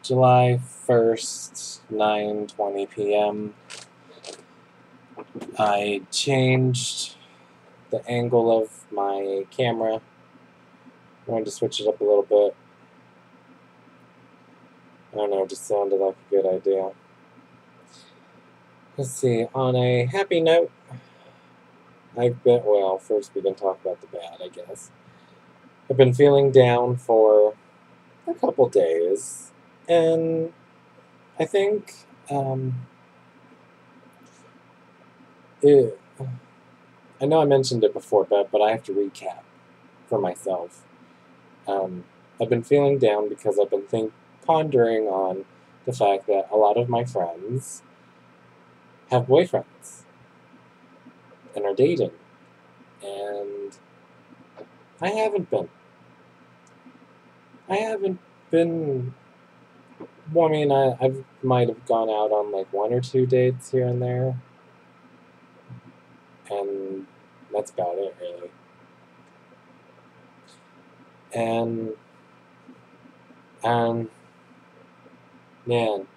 July 1st, 9:20 p.m. I changed the angle of my camera. I wanted to switch it up a little bit. I don't know, it just sounded like a good idea. Let's see, on a happy note, first we can talk about the bad, I guess. I've been feeling down for a couple days, and I think it, I know I mentioned it before, but I have to recap for myself. I've been feeling down because I've been pondering on the fact that a lot of my friends have boyfriends and are dating, and I haven't been. I haven't been. Well, I mean, I might have gone out on like one or two dates here and there, and that's about it, really. And um, man,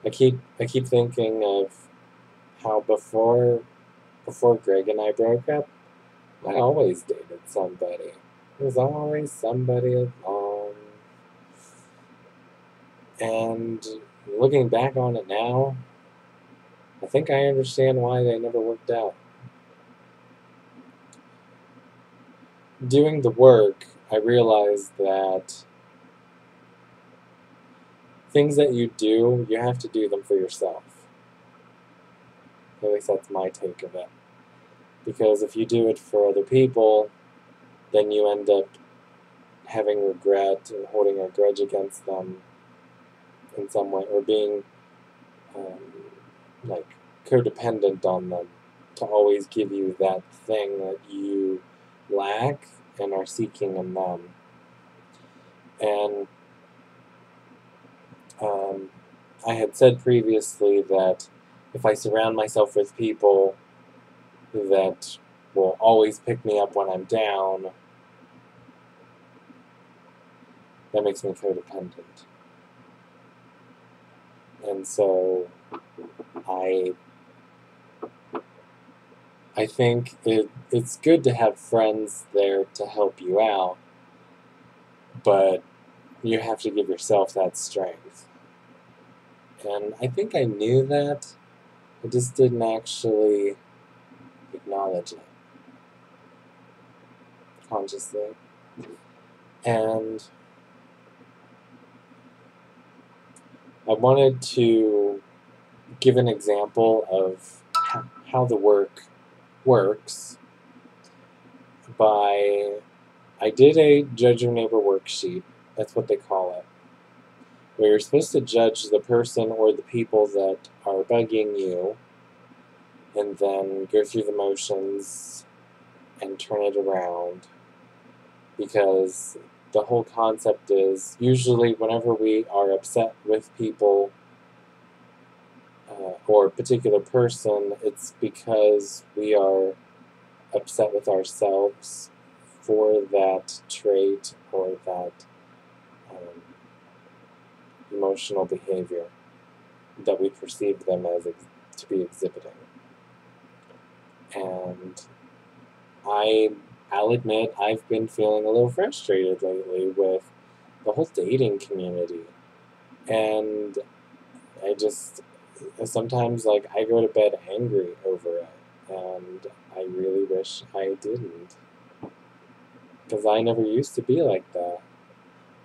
I keep thinking of how before Greg and I broke up, I always dated somebody. There's always somebody along. And looking back on it now, I think I understand why they never worked out. Doing the work, I realized that things that you do, you have to do them for yourself. At least that's my take of it. Because if you do it for other people, then you end up having regret and holding a grudge against them in some way, or being like codependent on them to always give you that thing that you lack and are seeking in them. And I had said previously that if I surround myself with people that will always pick me up when I'm down, that makes me codependent. And so I think it's good to have friends there to help you out, but you have to give yourself that strength. And I think I knew that, I just didn't actually acknowledge it consciously. And I wanted to give an example of how the work works I did a Judge Your Neighbor worksheet, that's what they call it, where you're supposed to judge the person or the people that are bugging you, and then go through the motions and turn it around. Because the whole concept is, usually whenever we are upset with people or a particular person, it's because we are upset with ourselves for that trait or that emotional behavior that we perceive them as to be exhibiting. And I'll admit I've been feeling a little frustrated lately with the whole dating community. And I just sometimes I go to bed angry over it, and I really wish I didn't, because I never used to be like that.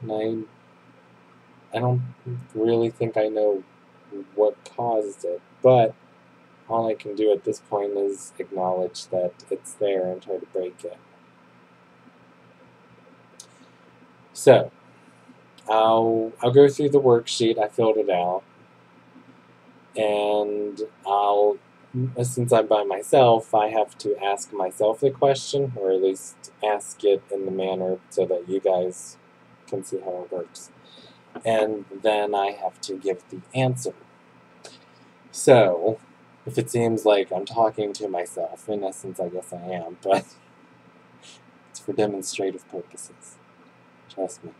And I don't really think I know what caused it, but all I can do at this point is acknowledge that it's there and try to break it. So, I'll go through the worksheet. I filled it out, and since I'm by myself, I have to ask myself the question, or at least ask it in the manner so that you guys can see how it works. And then I have to give the answer. So, if it seems like I'm talking to myself, in essence, I guess I am, but it's for demonstrative purposes. Trust me.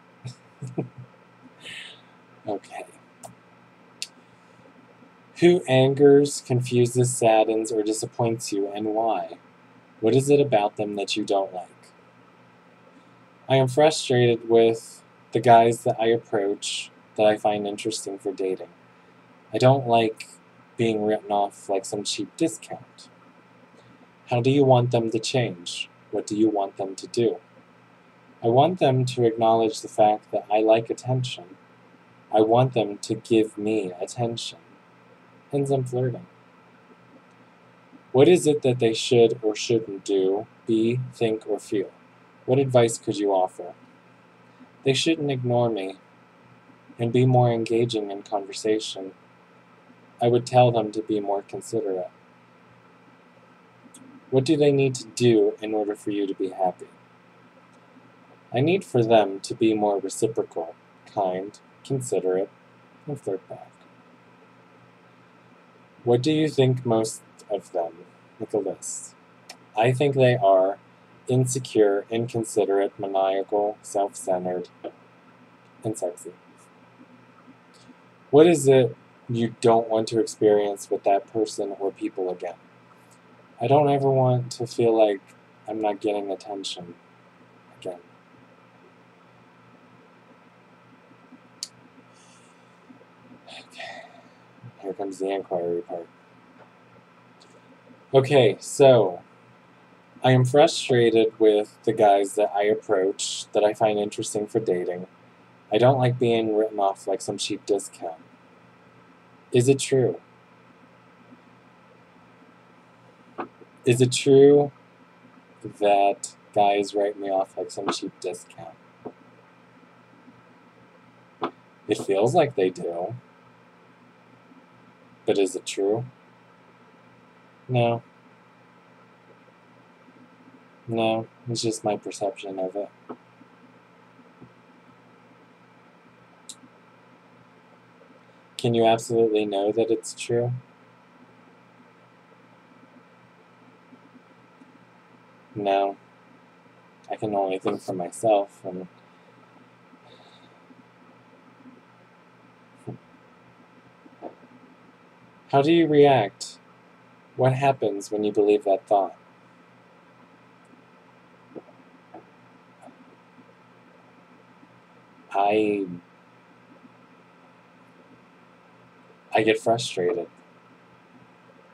Okay. Who angers, confuses, saddens, or disappoints you, and why? What is it about them that you don't like? I am frustrated with the guys that I approach that I find interesting for dating. I don't like being written off like some cheap discount. How do you want them to change? What do you want them to do? I want them to acknowledge the fact that I like attention. I want them to give me attention. And some flirting. What is it that they should or shouldn't do, be, think, or feel? What advice could you offer? They shouldn't ignore me and be more engaging in conversation. I would tell them to be more considerate. What do they need to do in order for you to be happy? I need for them to be more reciprocal, kind, considerate, and flirt back. What do you think most of them? Make a list. I think they are insecure, inconsiderate, maniacal, self-centered, and sexy. What is it you don't want to experience with that person or people again? I don't ever want to feel like I'm not getting attention again. Okay, here comes the inquiry part. Okay, so I am frustrated with the guys that I approach that I find interesting for dating. I don't like being written off like some cheap discount. Is it true? Is it true that guys write me off like some cheap discount? It feels like they do. But is it true? No. No, it's just my perception of it. Can you absolutely know that it's true? No. I can only think for myself. And how do you react? What happens when you believe that thought? I get frustrated.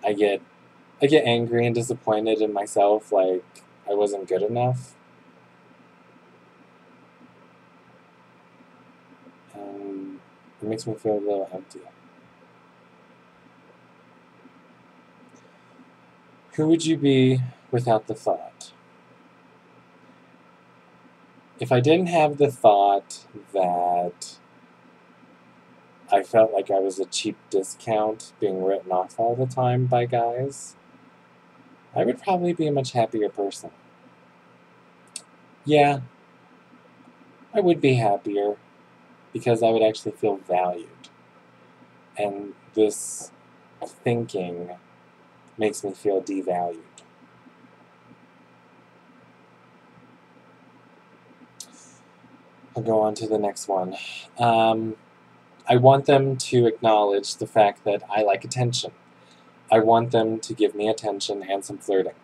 I get angry and disappointed in myself, like I wasn't good enough. And it makes me feel a little empty. Who would you be without the thought? If I didn't have the thought that I felt like I was a cheap discount being written off all the time by guys, I would probably be a much happier person. Yeah, I would be happier because I would actually feel valued. And this thinking makes me feel devalued. I'll go on to the next one. I want them to acknowledge the fact that I like attention. I want them to give me attention and some flirting.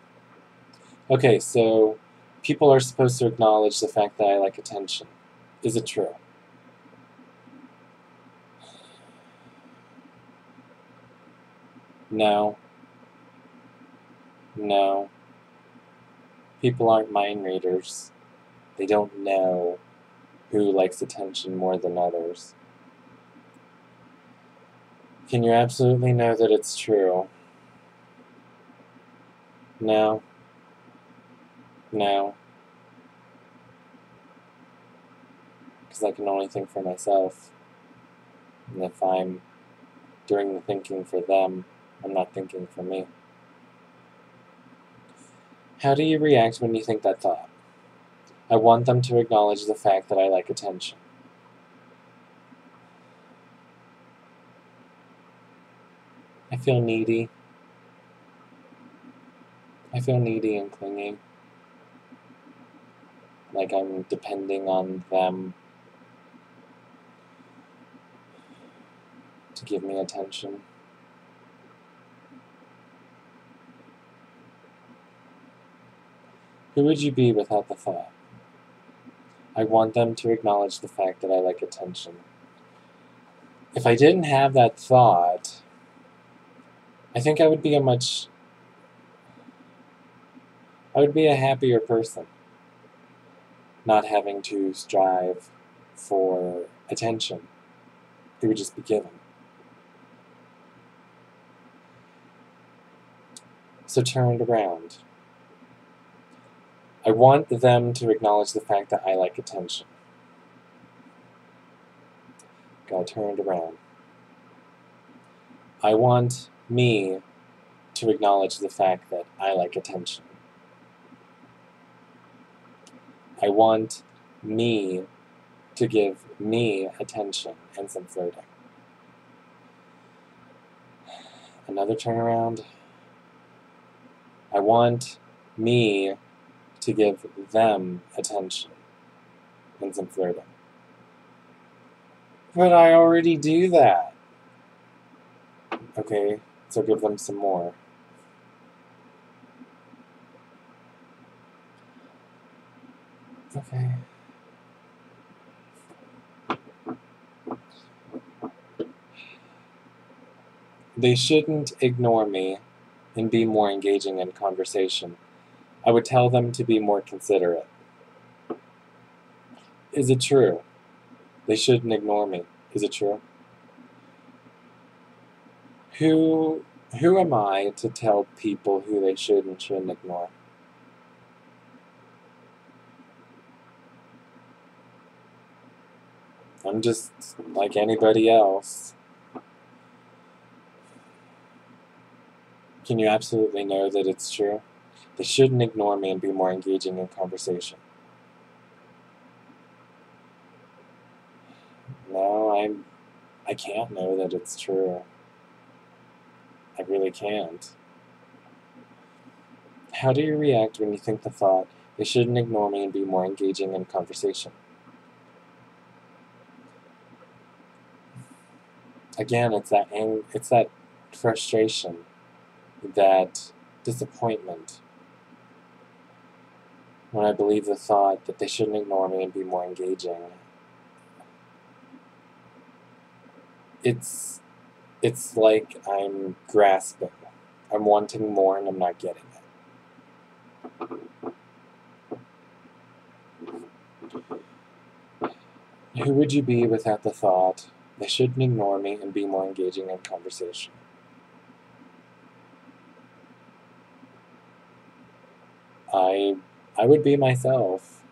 Okay, so people are supposed to acknowledge the fact that I like attention. Is it true? No. No. People aren't mind readers. They don't know who likes attention more than others. Can you absolutely know that it's true? No. No. Because I can only think for myself. And if I'm doing the thinking for them, I'm not thinking for me. How do you react when you think that thought? I want them to acknowledge the fact that I like attention. I feel needy. I feel needy and clingy. Like I'm depending on them. to give me attention. Who would you be without the thought? I want them to acknowledge the fact that I like attention. If I didn't have that thought, I think I would be a happier person, not having to strive for attention. It would just be given. So turn it around. I want them to acknowledge the fact that I like attention. Gotta turn it around. I want me to acknowledge the fact that I like attention. I want me to give me attention and some flirting. Another turnaround. I want me to give them attention and some flirting. But I already do that. Okay, so give them some more. Okay. They shouldn't ignore me and be more engaging in conversation. I would tell them to be more considerate. Is it true? They shouldn't ignore me. Is it true? Who am I to tell people who they should and shouldn't ignore? I'm just like anybody else. Can you absolutely know that it's true? They shouldn't ignore me and be more engaging in conversation. No, I can't know that it's true. I really can't. How do you react when you think the thought, they shouldn't ignore me and be more engaging in conversation? Again, it's that frustration, that disappointment, when I believe the thought that they shouldn't ignore me and be more engaging. It's like I'm grasping. I'm wanting more and I'm not getting it. Who would you be without the thought, they shouldn't ignore me and be more engaging in conversation? I would be myself.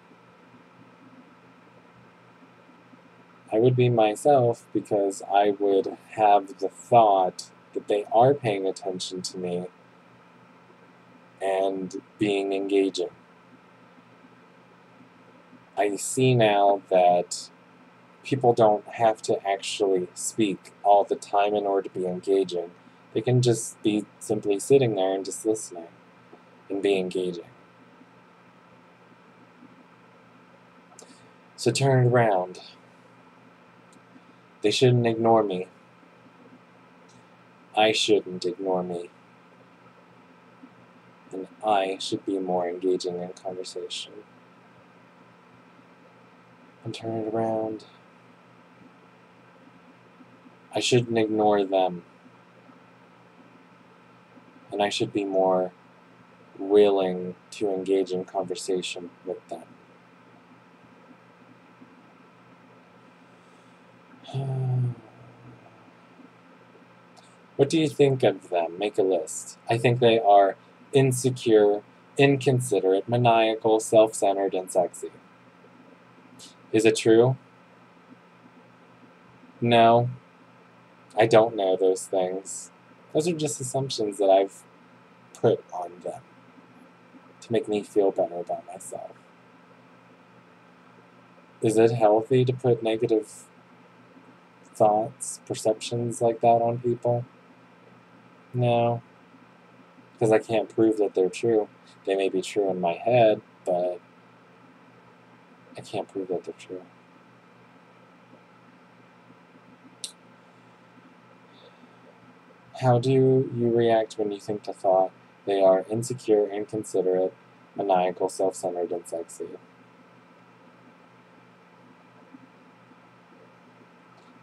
I would be myself because I would have the thought that they are paying attention to me and being engaging. I see now that people don't have to actually speak all the time in order to be engaging. They can just be simply sitting there and just listening and be engaging. So turn it around. They shouldn't ignore me. I shouldn't ignore me. And I should be more engaging in conversation. And turn it around. I shouldn't ignore them. And I should be more willing to engage in conversation with them. What do you think of them? Make a list. I think they are insecure, inconsiderate, maniacal, self-centered, and sexy. Is it true? No. I don't know those things. Those are just assumptions that I've put on them to make me feel better about myself. Is it healthy to put negative thoughts, perceptions like that on people? No. Because I can't prove that they're true. They may be true in my head, but I can't prove that they're true. How do you react when you think a thought? They are insecure, inconsiderate, maniacal, self-centered, and sexy.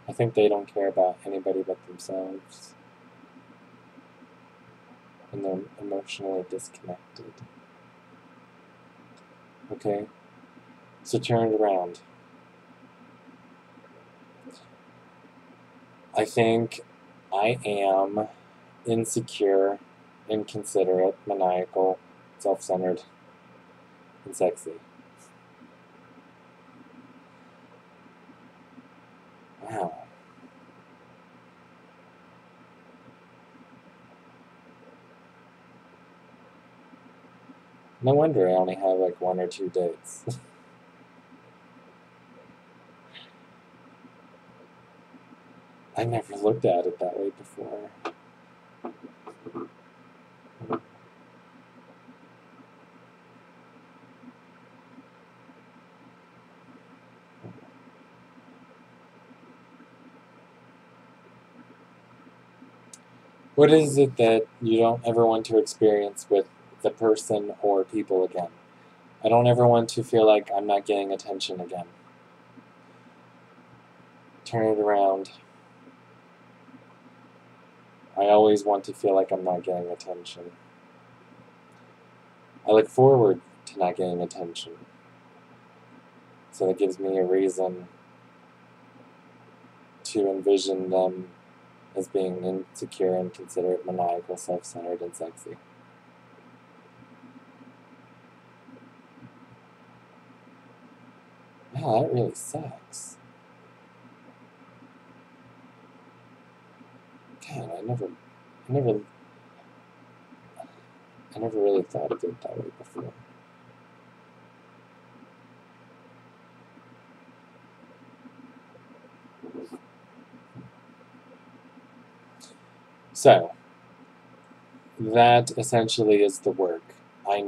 I think they don't care about anybody but themselves. And they're emotionally disconnected. Okay? So turn it around. I think I am insecure, inconsiderate, maniacal, self-centered, and sexy. Wow. No wonder I only have like 1 or 2 dates. I never looked at it that way before. What is it that you don't ever want to experience with the person or people again? I don't ever want to feel like I'm not getting attention again. Turn it around. I always want to feel like I'm not getting attention. I look forward to not getting attention. So that gives me a reason to envision them as being insecure, inconsiderate, maniacal, self-centered, and sexy. Wow, that really sucks. God, I never really thought of it that way before. So, that essentially is the work. I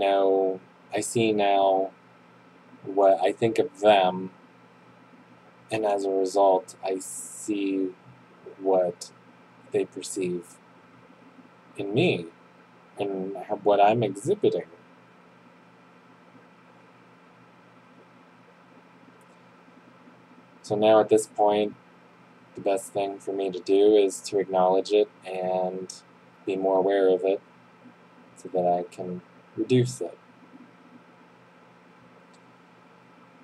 see now what I think of them, and as a result, I see what they perceive in me and what I'm exhibiting. So now at this point, the best thing for me to do is to acknowledge it and be more aware of it so that I can reduce it.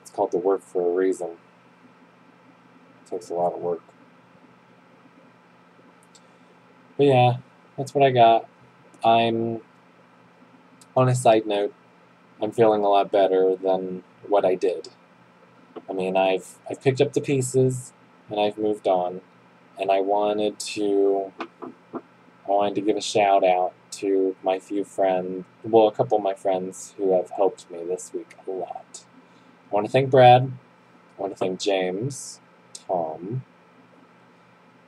It's called the work for a reason. It takes a lot of work. But yeah, that's what I got. On a side note, I'm feeling a lot better than what I did. I mean, I've picked up the pieces and I've moved on, and I wanted to give a shout out to my few friends, well, a couple of my friends who have helped me this week a lot. I want to thank Brad. I want to thank James, Tom,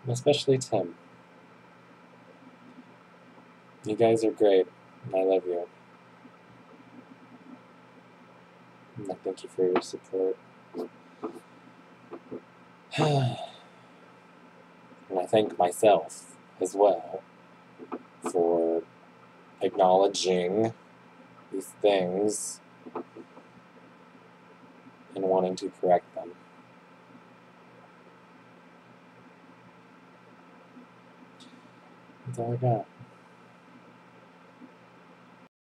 and especially Tim. You guys are great, and I love you. And I thank you for your support. And I thank myself as well for acknowledging these things and wanting to correct them. That's all I got.